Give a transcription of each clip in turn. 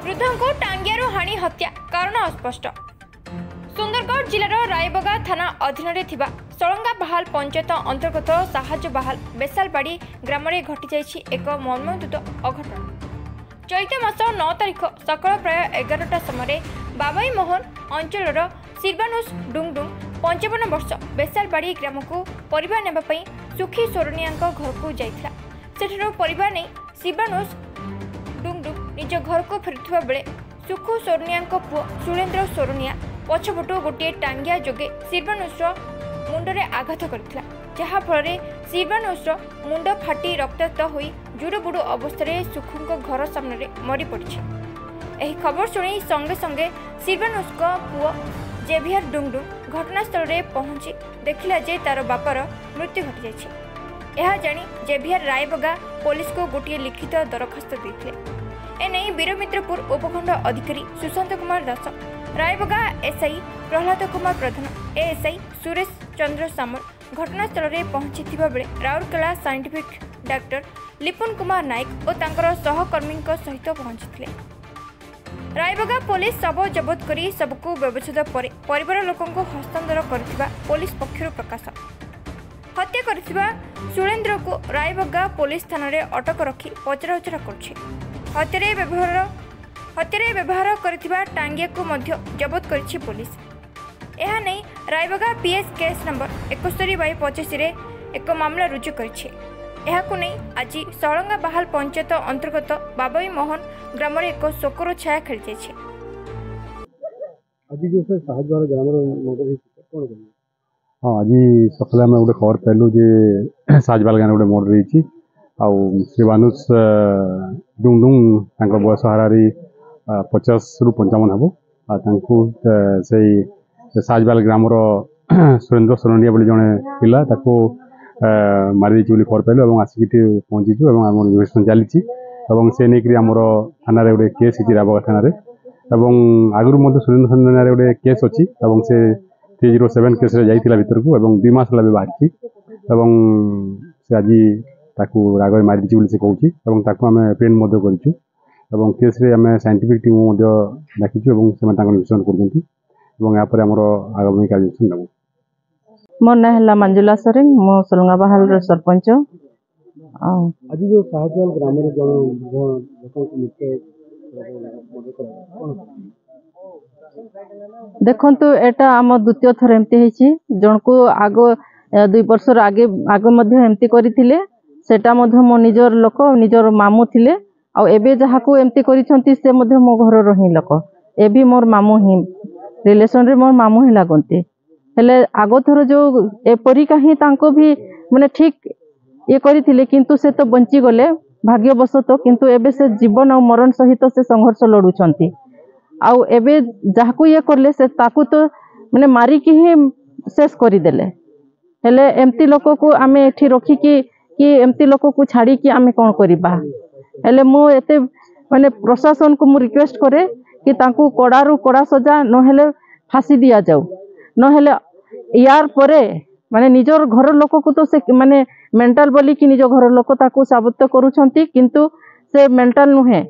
वृद्ध को टांगियारू हाणी हत्या कारण अस्पष्ट। सुंदरगढ़ जिलार रायबगा थाना अधीन सलंगा बहाल पंचायत अंतर्गत साहाज बहाल बेसालबाड़ी ग्राम में घटी एक मर्मन्तुद अघटन। चलित मास 9 तारिख सकाल प्राय 11टा समय बाबाई मोहन अंचल सिरबानुस डुंगडुंग 55 वर्ष बेसालबाड़ी ग्राम को परिवार नेबापई सुखी सोरनिया घर को जाइथिला। सेठरो परिवार नहीं सिरबानुस डुंगडुंग निज घर को फेरुवा बेले सुखु सोरनिया पुओ सुरेन्द्र सोरनिया पछपटू गोटे टांगिया जोगे सिरबानुस मुंडरे आघात करथिला, जहा फल सिरबानुस मुंड फाटी रक्ताक्त होई जुड़ुबुड़ु अवस्था सुखु घर सामने मरी पड़ी। एही खबर सुनी संगे संगे सिरबानुस पुओ जेभियर डुंगडुंग घटनास्थल में पहुंची देखिला जे तार बापर मृत्यु घटी जाइछि। यह जानी जेभियर रायबगा पुलिस को गोटे लिखित दरखास्त देते। एने वीरमित्रपुर उपखंड अधिकारी सुशांत कुमार दास, रायबगा एसआई प्रहलाद कुमार प्रधान, एएसआई सुरेश चंद्र सामल घटनास्थल में पहुंची बेले राउरकेला साइंटिफिक डाक्टर लिपुन कुमार नायक और तांकर सहकर्मी सहित पहुंची। रायबगा पुलिस शव जबत करी सबको व्यवच्छेद पर परिवार लोकों को हस्तांतर करथिबा पुलिस पक्षरु प्रकाश। हत्या करथिबा सुरेन्द्र को रायबगा पुलिस थाना रे अटक रखी पचराउचरा करछि। हत्यारे व्यवहार करथिबा टांगिया को मध्य जबत करछि पुलिस। एहा नहीं रायबगा पीएस केस नंबर 71/85 रे एक मामला रुजु करछि। एहाकु नहीं आज सलंगा बहाल पंचायत अंतर्गत बाबाई मोहन ग्राम में एक शोकर छाया खेली जाइए। हाँ, आज सकाले आम गोटे खबर पाइलु जे साजबाल गाँव गोटे मर्डर रही श्रीबानुस डुंगडुंग बयस हारारी 50 ରୁ 55 हम से साजबाल ग्राम सुरेन्द्र सोरनिया बोली जड़े पिला मारी खबर पाइलु आसिक पहुँचीचु आम इन्वेस्टिगेशन चली से नहीं आमर थाना गोटे केस होती रायबगा थाना आगुरी सुरेन्द्र सोरनिया गोटे केस अच्छी से 307 केस जाइला भीतर को 2 मास भी बाहरी से आज राग मारी से कहूँ आम पेन करूँ केस आम साइंटिफिक टीम डाकिचु इन्वेस्टिगेशन कर आगामी कार्यानुष्ठान नबू। मो ना है मंजुला सोरेन, मो सलंगा बहाल सरपंच। आज जो साहजवाल ग्राम देखंतु एटा आम द्वितीय थर एमती होइछि। जणको आगो 2 वर्ष आगे एमती करथिले, सेटा मध्य मो निजर लोक निजर मामू थिले। आ एबे जहाको एमती करिसंती से मध्य मो घर रही लोक, एबी मोर मामू ही रिलेशन रे मोर मामू ही लागंती। हेले आगो थर जो एपरिका ही तांको भी माने ठीक ये करथिले, किंतु से तो बंची गले भाग्यवशत। किंतु एबे से जीवन और मरण सहित से संघर्ष लड़ुचंती। आउ एबे जाहाकू ये करले से ताकू तो माने मारी की ही शेष कर देले। हेले एमती लोक को आमे एठी रखी कि एमती लोक को छाड़ी कि आमे कोन करिबा। हेले मो एते माने प्रशासन को मु रिक्वेस्ट करे कि ताकू कड़ारू कड़ा सजा न हेले फांसी दिया जाऊ, न हेले यार परे माने निजर घर लोक को तो से माने मेंटल बोली कि निज घर लोक ताकू साबित करूछंती, किंतु से मेंटल नुहे।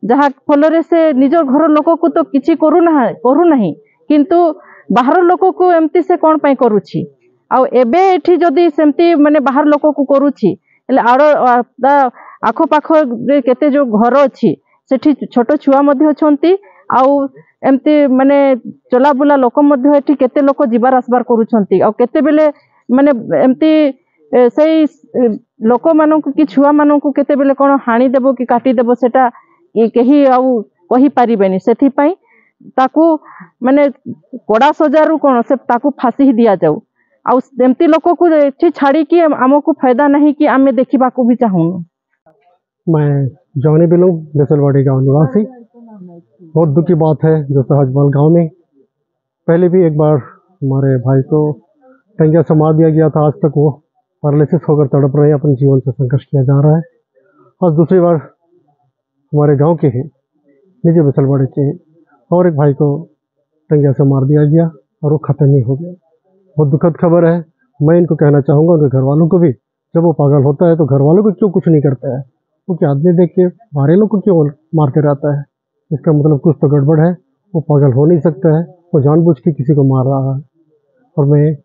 जहाँ फल से निजर घर लोक को तो किसी करू नहीं, किंतु बाहर लोक को एमती से कौन पाई करुछि। आउ एबे एठी जदी सेमती माने बाहर लोक को करुछि हेले आड़ आखो पाखो रे केते जो घर अछि सेठी छोट छुआ मध्ये अछंती। आउ एमती माने चला बुला लोक मध्ये एठी केते लोक जीवार आसबार करूछंती। आउ केते बेले माने एमती सेई लोक मानकु कि छुआ मानकु केते बेले कोन हानि देबो कि काटी देबो सेटा कही आउ कही पारिबेनी। सेथि पई ताकू माने कड़ा सजारू कोन से ताकू फांसी ही दिया जाऊ। आउ एमती लोक को एठी छाड़ी कि हमको फायदा नहीं कि आमे देखिबा को भी चाहूँ। मैं जॉनी बिलोंग बेसलवाड़ी गांव निवासी। बहुत दुख की बात है जो साहजवाल गांव में पहले भी एक बार हमारे भाई को टंगिया से मार दिया गया था। आज तक वो पैरालिसिस होकर तड़प रहे, अपने जीवन से संघर्ष किया जा रहा है। आज दूसरी बार हमारे गांव के हैं, निजी बेसलवाड़ी के हैं, और एक भाई को टंगिया से मार दिया गया और वो खत्म ही हो गया। बहुत दुखद खबर है। मैं इनको कहना चाहूँगा उनके घर वालों को भी, जब वो पागल होता है तो घर वालों को क्यों कुछ नहीं करता है, वो क्या आदमी देख के हमारे लोग को क्यों मारते रहता है। इसका मतलब कुछ तो गड़बड़ है। वो पागल हो नहीं सकता है, वो जानबूझ के किसी को मार रहा है। और मैं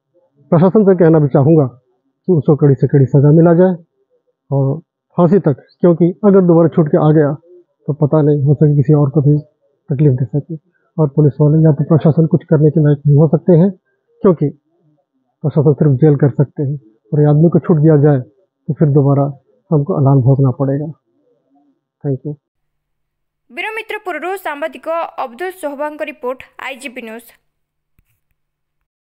प्रशासन से कहना भी चाहूँगा कि उसको कड़ी से कड़ी सज़ा मिला जाए और फांसी तक, क्योंकि अगर दोबारा छूट के आ गया तो पता नहीं, हो सके किसी और को भी तकलीफ दे सके। और पुलिस वाले या तो प्रशासन कुछ करने के लायक नहीं हो सकते हैं, क्योंकि प्रशासन सिर्फ जेल कर सकते हैं। और ये आदमी को छूट दिया जाए तो फिर दोबारा हमको अलान भोगना पड़ेगा। Thank you. वीरमित्रपुरु सांबादिक अब्दुल सोहबांग रिपोर्ट, IGP न्यूज।